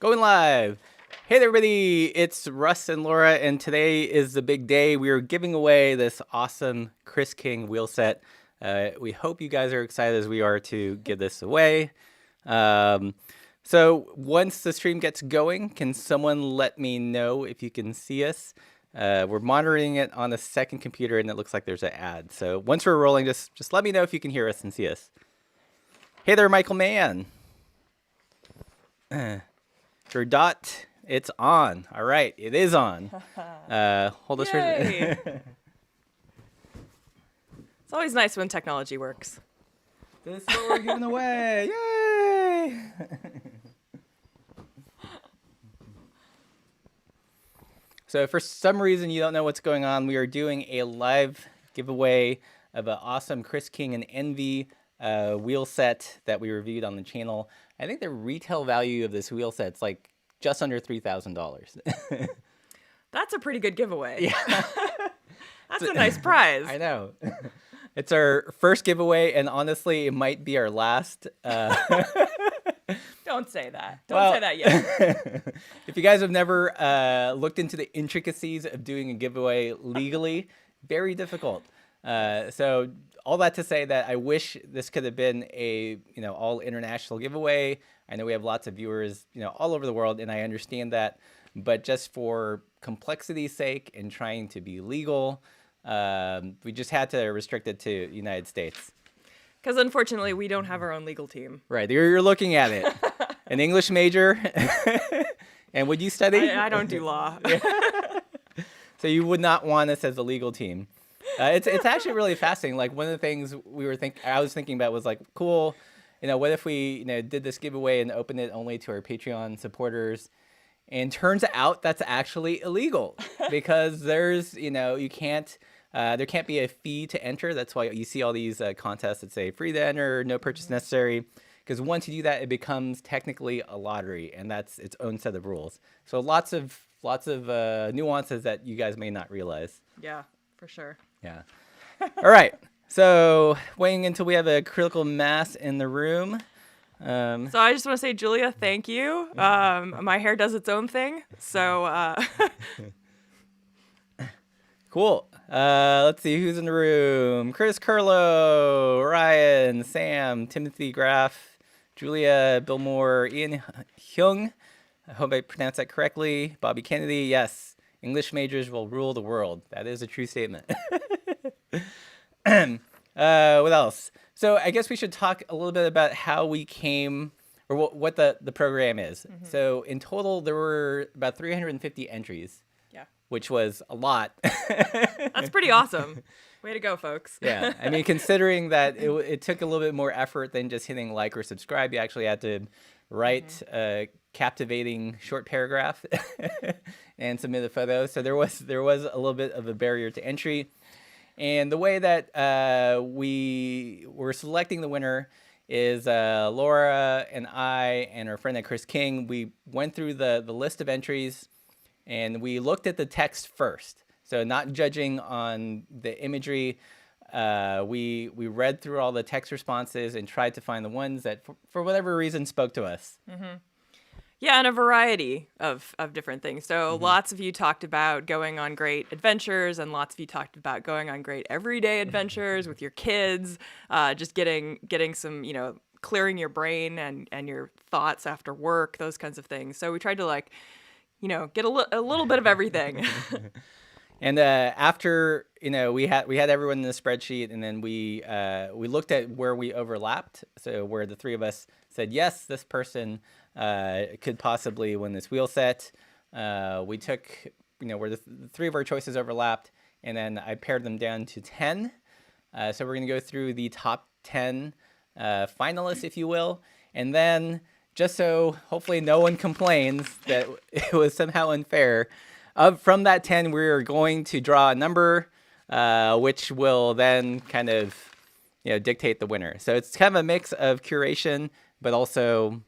Going live. Hey there, everybody. It's Russ and Laura, and today is the big day. We are giving away this awesome Chris King Wheelset. We hope you guys are excited as we are to give this away. So once the stream gets going, can someone let me know if you can see us? We're monitoring it on the second computer, and it looks like there's an ad. So once we're rolling, just let me know if you can hear us and see us. Hey there, Michael Mann. Your dot, it's on. All right, it is on. Hold us for It's always nice when technology works. This is what we're giving away. Yay! So if for some reason you don't know what's going on, we are doing a live giveaway of an awesome Chris King and Envy wheel set that we reviewed on the channel. I think the retail value of this wheel set's like just under $3,000. That's a pretty good giveaway. Yeah. That's a nice prize. I know. It's our first giveaway, and honestly, it might be our last. Don't say that. Don't say that yet. If you guys have never looked into the intricacies of doing a giveaway legally, very difficult. So all that to say that I wish this could have been a all international giveaway. I know we have lots of viewers all over the world, and I understand that, but just for complexity's sake and trying to be legal, we just had to restrict it to United States. Because unfortunately, we don't have our own legal team. Right, you're looking at it. An English major, and would you study? I don't do law. So you would not want us as a legal team. It's actually really fascinating. Like one of the things I was thinking about was like, cool, what if we did this giveaway and opened it only to our Patreon supporters? And turns out that's actually illegal because there's you can't there can't be a fee to enter. That's why you see all these contests that say free to enter, no purchase necessary. Because once you do that, it becomes technically a lottery, and that's its own set of rules. So lots of nuances that you guys may not realize. Yeah, for sure. Yeah. All right. So waiting until we have a critical mass in the room. So I just want to say, Julia, thank you. My hair does its own thing. So cool. Let's see who's in the room. Chris Curlow, Ryan, Sam, Timothy Graff, Julia, Bill Moore, Ian Hyung. I hope I pronounced that correctly. Bobby Kennedy. Yes. English majors will rule the world. That is a true statement. What else? So I guess we should talk a little bit about how we came, or what the program is. Mm-hmm. So in total, there were about 350 entries. Yeah. Which was a lot. That's pretty awesome. Way to go, folks. Yeah. I mean, considering that it took a little bit more effort than just hitting like or subscribe, you actually had to write a captivating short paragraph and submit a photo. So there was a little bit of a barrier to entry. And the way that we were selecting the winner is Laura and I and our friend at Chris King, we went through the list of entries and we looked at the text first. So not judging on the imagery, we read through all the text responses and tried to find the ones that for whatever reason spoke to us. Mm-hmm. Yeah, and a variety of different things. So lots of you talked about going on great adventures, and lots of you talked about going on great everyday adventures with your kids, just getting some, clearing your brain and your thoughts after work, those kinds of things. So we tried to get a little bit of everything. And after we had everyone in the spreadsheet, and then we looked at where we overlapped. So where the three of us said yes, this person could possibly win this wheel set. We took where the three of our choices overlapped, and then I pared them down to 10. So we're gonna go through the top 10 finalists, if you will, and then just so hopefully no one complains that it was somehow unfair. From that 10, we're going to draw a number, which will then kind of, dictate the winner. So it's kind of a mix of curation, but also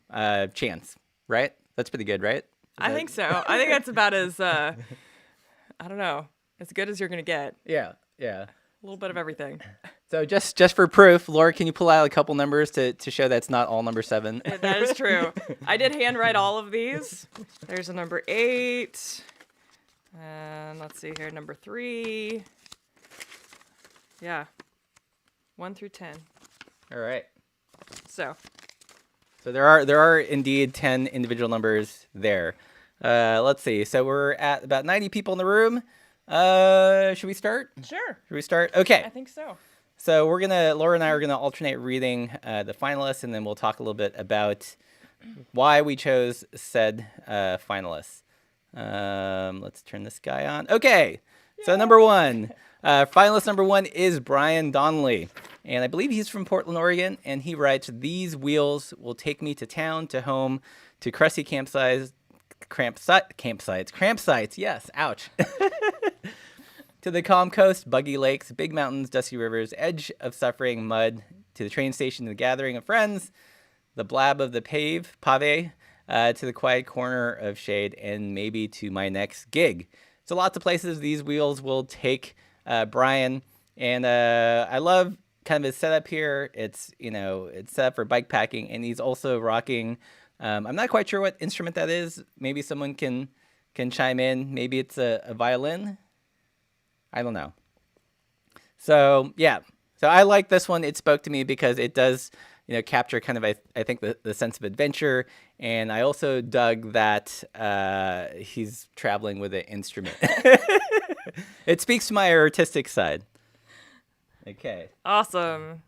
chance, right? That's pretty good, right? I think so. I think that's about as, I don't know, as good as you're going to get. Yeah. A little bit of everything. So just for proof, Laura, can you pull out a couple numbers to show that's not all number 7? That is true. I did handwrite all of these. There's a number 8. And let's see here, number 3. Yeah. 1 through 10. All right. So there are indeed 10 individual numbers there. Let's see. So we're at about 90 people in the room. Should we start? Sure. Should we start? Okay. I think so. So Laura and I are gonna alternate reading the finalists, and then we'll talk a little bit about why we chose said finalists. Let's turn this guy on. Okay. So number 1, finalist number 1 is Brian Donnelly, and I believe he's from Portland, Oregon. And he writes, "These wheels will take me to town, to home, to crusty campsites. Yes, ouch." To the calm coast, buggy lakes, big mountains, dusty rivers, edge of suffering, mud, to the train station, the gathering of friends, the blab of the pave, to the quiet corner of shade, and maybe to my next gig. So lots of places these wheels will take Brian, and I love kind of his setup here. It's set up for bike packing, and he's also rocking. I'm not quite sure what instrument that is. Maybe someone can chime in. Maybe it's a violin. I don't know. So yeah, so I like this one. It spoke to me because it does, capture kind of I think the sense of adventure, and I also dug that he's traveling with an instrument. It speaks to my artistic side. Okay. Awesome.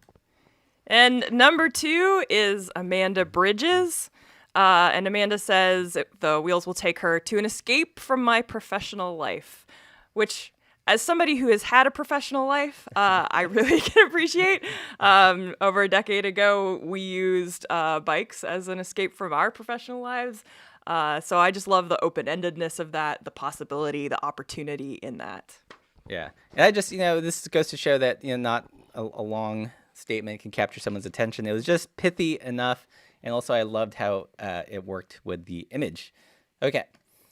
And number 2 is Amanda Bridges. And Amanda says the wheels will take her to an escape from my professional life, which, as somebody who has had a professional life, I really can appreciate. Over a decade ago, we used bikes as an escape from our professional lives. So I just love the open-endedness of that, the possibility, the opportunity in that. Yeah. And I just, this goes to show that, not a long statement can capture someone's attention. It was just pithy enough. And also I loved how it worked with the image. Okay.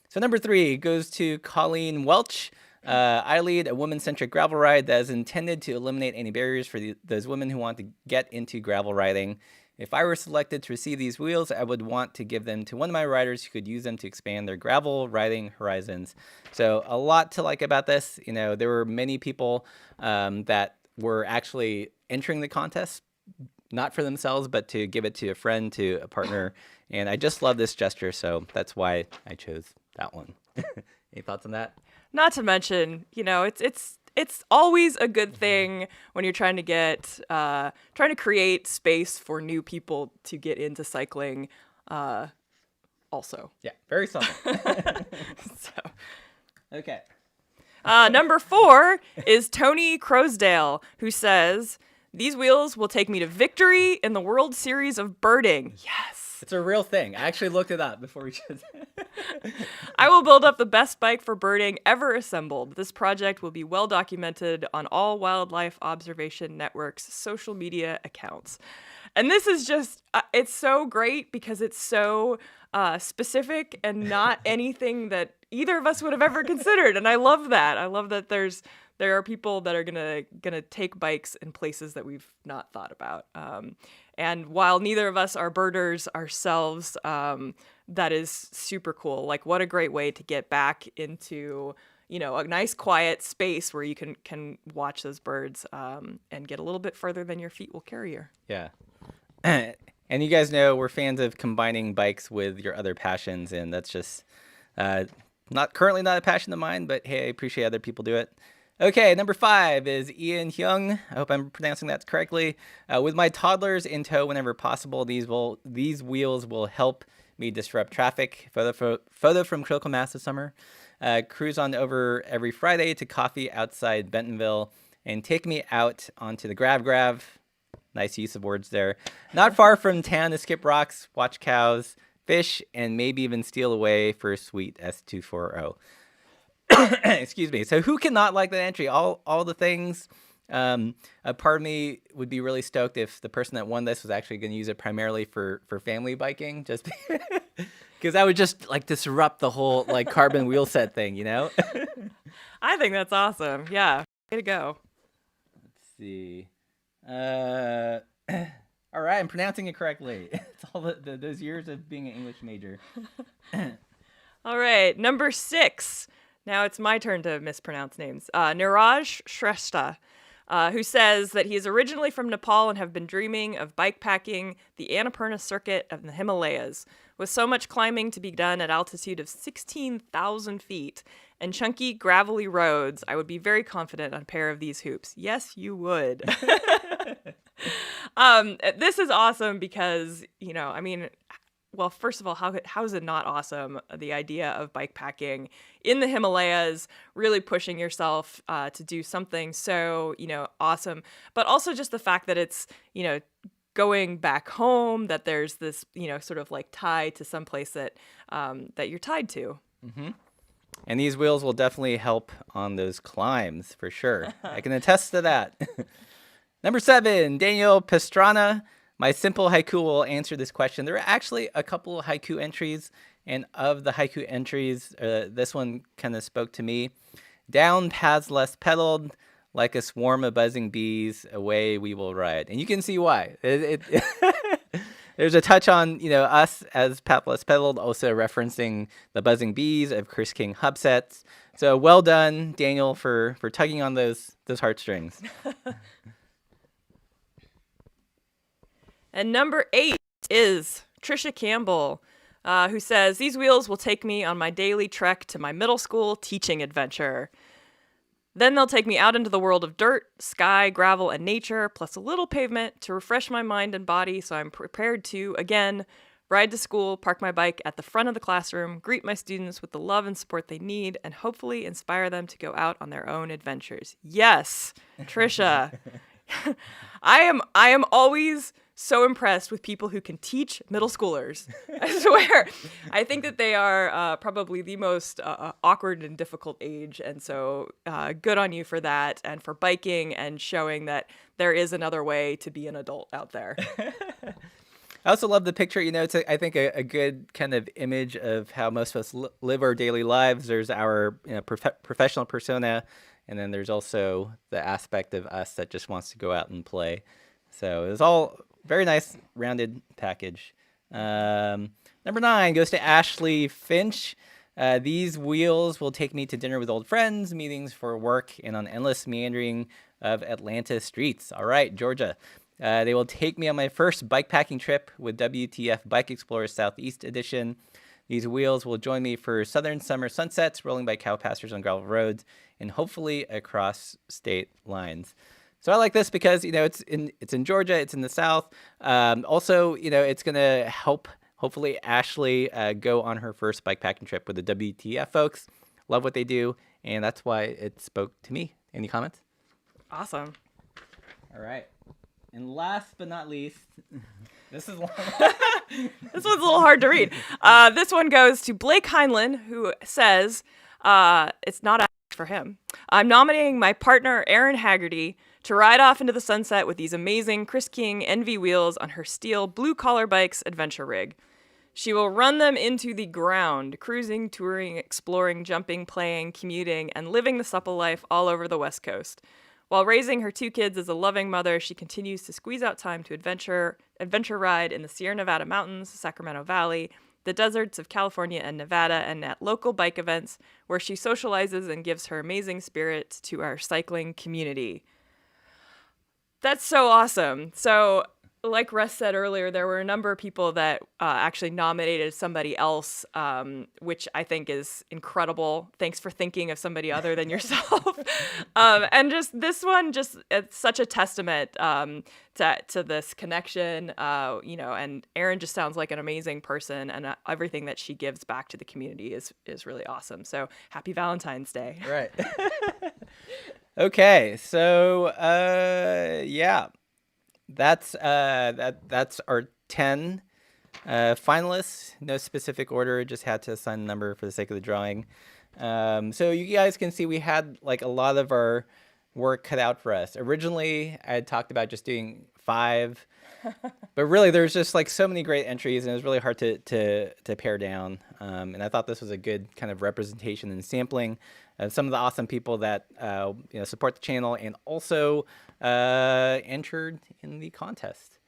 So number 3 goes to Colleen Welch. I lead a woman-centric gravel ride that is intended to eliminate any barriers for those women who want to get into gravel riding. If I were selected to receive these wheels, I would want to give them to one of my riders who could use them to expand their gravel riding horizons. So a lot to like about this. There were many people that were actually entering the contest, not for themselves, but to give it to a friend, to a partner. And I just love this gesture, so that's why I chose that one. Any thoughts on that? Not to mention, it's always a good thing when you're trying to create space for new people to get into cycling. Also, yeah, very subtle. So, okay. Number 4 is Tony Crosdale, who says, "These wheels will take me to victory in the World Series of Birding." Yes. It's a real thing. I actually looked it up before we chose it. "I will build up the best bike for birding ever assembled. This project will be well documented on all Wildlife Observation Network's social media accounts." And this is just, it's so great because it's so specific and not anything that either of us would have ever considered. And I love that. I love that there are people that are gonna take bikes in places that we've not thought about. And while neither of us are birders ourselves, that is super cool. Like, what a great way to get back into, a nice quiet space where you can watch those birds and get a little bit further than your feet will carry you. Yeah. And you guys know we're fans of combining bikes with your other passions, and that's just currently not a passion of mine, but hey, I appreciate other people do it. Okay, number 5 is Ian Hyung. I hope I'm pronouncing that correctly. With my toddlers in tow whenever possible, these wheels will help me disrupt traffic. Photo from Critical Mass this summer. Cruise on over every Friday to coffee outside Bentonville, and take me out onto the Grav. Nice use of words there. Not far from town to skip rocks, watch cows, fish, and maybe even steal away for a sweet S240. Excuse me. So who cannot like that entry? All the things. A part of me would be really stoked if the person that won this was actually going to use it primarily for family biking, just because that would just like disrupt the whole like carbon wheel set thing, I think that's awesome. Yeah, way to go. Let's see. Uh, all right, I'm pronouncing it correctly. It's all those years of being an English major. All right, number 6. Now it's my turn to mispronounce names. Niraj Shrestha, who says that he is originally from Nepal and have been dreaming of bikepacking the Annapurna circuit of the Himalayas. With so much climbing to be done at altitude of 16,000 feet and chunky, gravelly roads, I would be very confident on a pair of these hoops. Yes, you would. This is awesome because, well, first of all, how is it not awesome? The idea of bikepacking in the Himalayas, really pushing yourself to do something so, awesome. But also just the fact that it's, going back home, that there's this, sort of like tie to someplace that you're tied to. Mm-hmm. And these wheels will definitely help on those climbs for sure. I can attest to that. Number 7, Daniel Pastrana. My simple haiku will answer this question. There are actually a couple of haiku entries, and of the haiku entries, this one kind of spoke to me. Down paths less pedaled, like a swarm of buzzing bees, away we will ride. And you can see why. There's a touch on, us as path less pedaled, also referencing the buzzing bees of Chris King Wheelset. So well done, Daniel, for tugging on those heartstrings. And number 8 is Trisha Campbell, who says, these wheels will take me on my daily trek to my middle school teaching adventure. Then they'll take me out into the world of dirt, sky, gravel, and nature, plus a little pavement to refresh my mind and body so I'm prepared to, again, ride to school, park my bike at the front of the classroom, greet my students with the love and support they need, and hopefully inspire them to go out on their own adventures. Yes, Trisha. I am always so impressed with people who can teach middle schoolers. I swear. I think that they are probably the most awkward and difficult age. And so good on you for that and for biking and showing that there is another way to be an adult out there. I also love the picture. It's, I think, a good kind of image of how most of us live our daily lives. There's our professional persona, and then there's also the aspect of us that just wants to go out and play. So it was all very nice, rounded package. Number 9 goes to Ashley Finch. These wheels will take me to dinner with old friends, meetings for work, and on endless meandering of Atlanta streets. All right, Georgia. They will take me on my first bikepacking trip with WTF Bike Explorers Southeast Edition. These wheels will join me for southern summer sunsets, rolling by cow pastures on gravel roads, and hopefully across state lines. So I like this because, it's in Georgia, it's in the South. Also, it's going to help, hopefully, Ashley go on her first bikepacking trip with the WTF folks. Love what they do, and that's why it spoke to me. Any comments? Awesome. All right. And last but not least, this is long. This one's a little hard to read. This one goes to Blake Heinlein, who says, it's not for him. I'm nominating my partner, Erin Haggerty, to ride off into the sunset with these amazing Chris King NV wheels on her steel Blue Collar Bikes adventure rig. She will run them into the ground, cruising, touring, exploring, jumping, playing, commuting, and living the supple life all over the West Coast. While raising her 2 kids as a loving mother, she continues to squeeze out time to adventure ride in the Sierra Nevada mountains, Sacramento Valley, the deserts of California and Nevada, and at local bike events where she socializes and gives her amazing spirit to our cycling community. That's so awesome. So, like Russ said earlier, there were a number of people that actually nominated somebody else, which I think is incredible. Thanks for thinking of somebody other than yourself. And just this one, it's such a testament to this connection, and Erin just sounds like an amazing person, and everything that she gives back to the community is really awesome. So happy Valentine's Day. Right. Okay, so yeah, that's our 10 finalists. No specific order, just had to assign a number for the sake of the drawing. So you guys can see we had like a lot of our work cut out for us. Originally, I had talked about just doing 5 But really, there's just like so many great entries, and it was really hard to pare down. And I thought this was a good kind of representation and sampling of some of the awesome people that support the channel and also entered in the contest.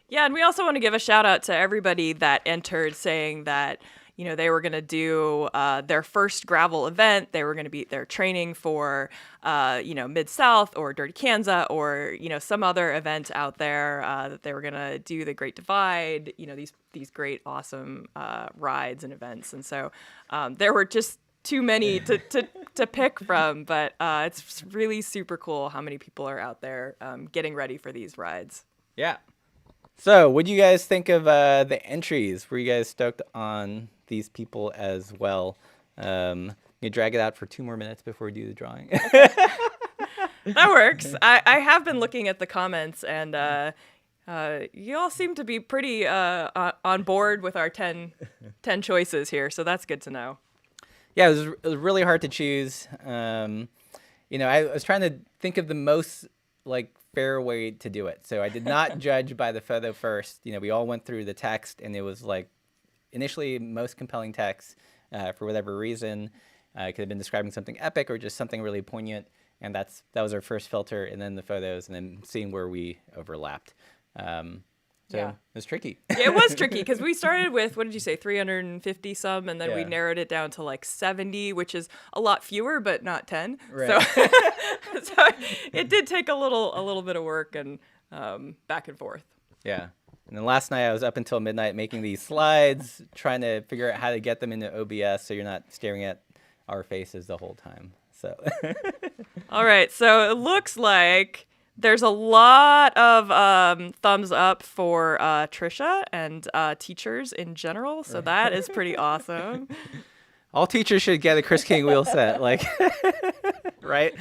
Yeah, and we also want to give a shout out to everybody that entered, saying that they were going to do their first gravel event. They were going to be their training for Mid-South or Dirty Kansas or some other event out there that they were going to do the Great Divide. These great awesome rides and events, and so there were just too many to pick from. But it's really super cool how many people are out there getting ready for these rides. Yeah. So, what do you guys think of the entries? Were you guys stoked on these people as well? You drag it out for 2 more minutes before we do the drawing. That works. I have been looking at the comments, and you all seem to be pretty on board with our 10 choices here, so that's good to know. Yeah, it was really hard to choose. I was trying to think of the most fair way to do it. So I did not judge by the photo first. We all went through the text, and it was initially most compelling text for whatever reason. It could have been describing something epic or just something really poignant, and that was our first filter, and then the photos, and then seeing where we overlapped. It was tricky. It was tricky because we started with, what did you say, 350 some, and then we narrowed it down to 70, which is a lot fewer, but not 10. Right. So it did take a little bit of work and back and forth. Yeah. And then last night I was up until midnight making these slides, trying to figure out how to get them into OBS so you're not staring at our faces the whole time. So. All right. So it looks like there's a lot of thumbs up for Trisha and teachers in general. So that is pretty awesome. All teachers should get a Chris King Wheelset, right?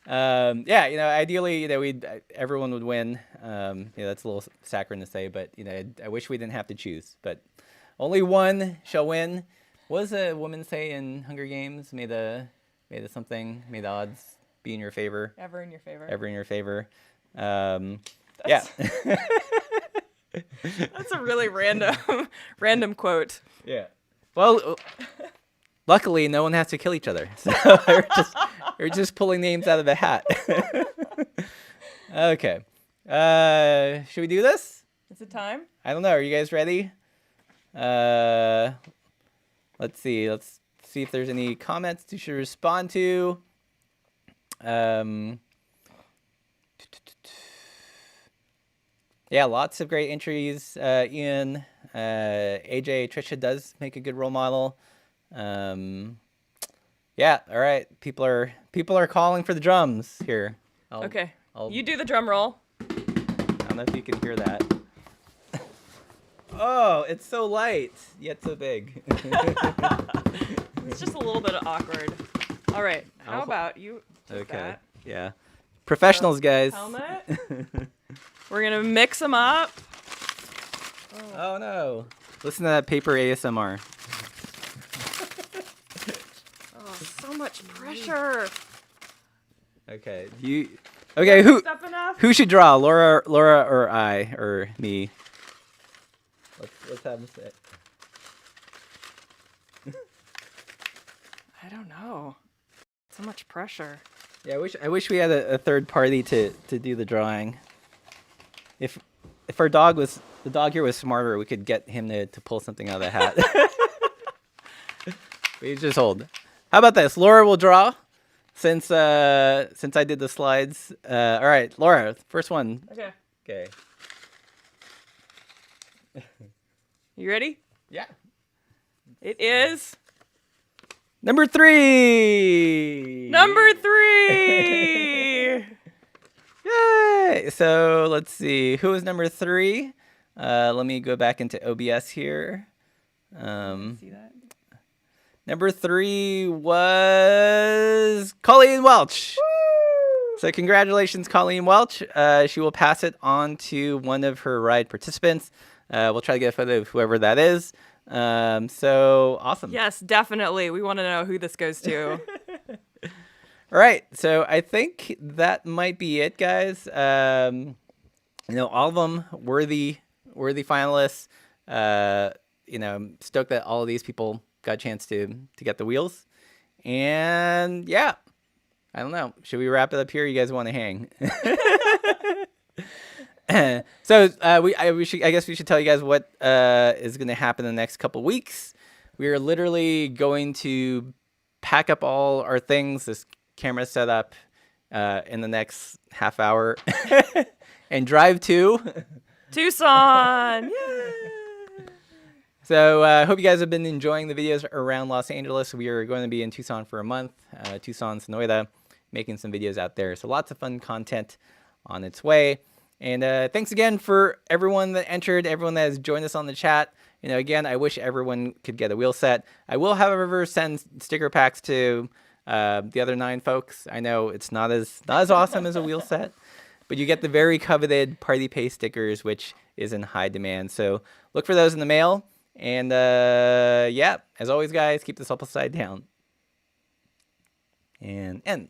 Ideally, everyone would win. That's a little saccharine to say, but I wish we didn't have to choose. But only one shall win. What does a woman say in Hunger Games? May the odds be in your favor. Ever in your favor. Ever in your favor. That's a really random quote. Yeah. Well, luckily, no one has to kill each other. So we're just pulling names out of a hat. Okay. Should we do this? Is it time? I don't know. Are you guys ready? Let's see. Let's see if there's any comments you should respond to. Yeah, lots of great entries. Ian, AJ, Trisha does make a good role model. Yeah, all right. People are calling for the drums here. Okay. You do the drum roll. I don't know if you can hear that. Oh, it's so light, yet so big. It's just a little bit awkward. All right. How about you take that? Yeah. Professionals, guys. Helmet. We're going to mix them up. Oh, no. Listen to that paper ASMR. Oh, so much pressure. Okay. Okay, who should draw? Laura or I or me? Let's have them sit. I don't know. So much pressure. Yeah, I wish we had a third party to do the drawing. If our dog here was smarter, we could get him to pull something out of the hat. We just hold. How about this? Laura will draw since I did the slides. All right, Laura, first one. Okay. You ready? Yeah. It is number 3. Yay! So let's see. Who was number 3? Let me go back into OBS here. See that? Number 3 was Colleen Welch. Woo! So congratulations, Colleen Welch. She will pass it on to one of her ride participants. We'll try to get a photo of whoever that is. So awesome. Yes, definitely. We want to know who this goes to. All right. So I think that might be it, guys. all of them worthy finalists. I'm stoked that all of these people got a chance to get the wheels. And yeah, I don't know. Should we wrap it up here? You guys want to hang? So I guess we should tell you guys what is going to happen in the next couple weeks. We are literally going to pack up all our things, this camera setup, in the next half hour, and drive to Tucson. Yay! So I hope you guys have been enjoying the videos around Los Angeles. We are going to be in Tucson for a month, Tucson, Sonoyta, making some videos out there. So lots of fun content on its way. And thanks again for everyone that entered, everyone that has joined us on the chat. Again, I wish everyone could get a wheel set. I will, however, send sticker packs to the other 9 folks. I know it's not as awesome as a wheel set, but you get the very coveted Party Pace stickers, which is in high demand. So look for those in the mail. And yeah, as always, guys, keep the supple side down. And end.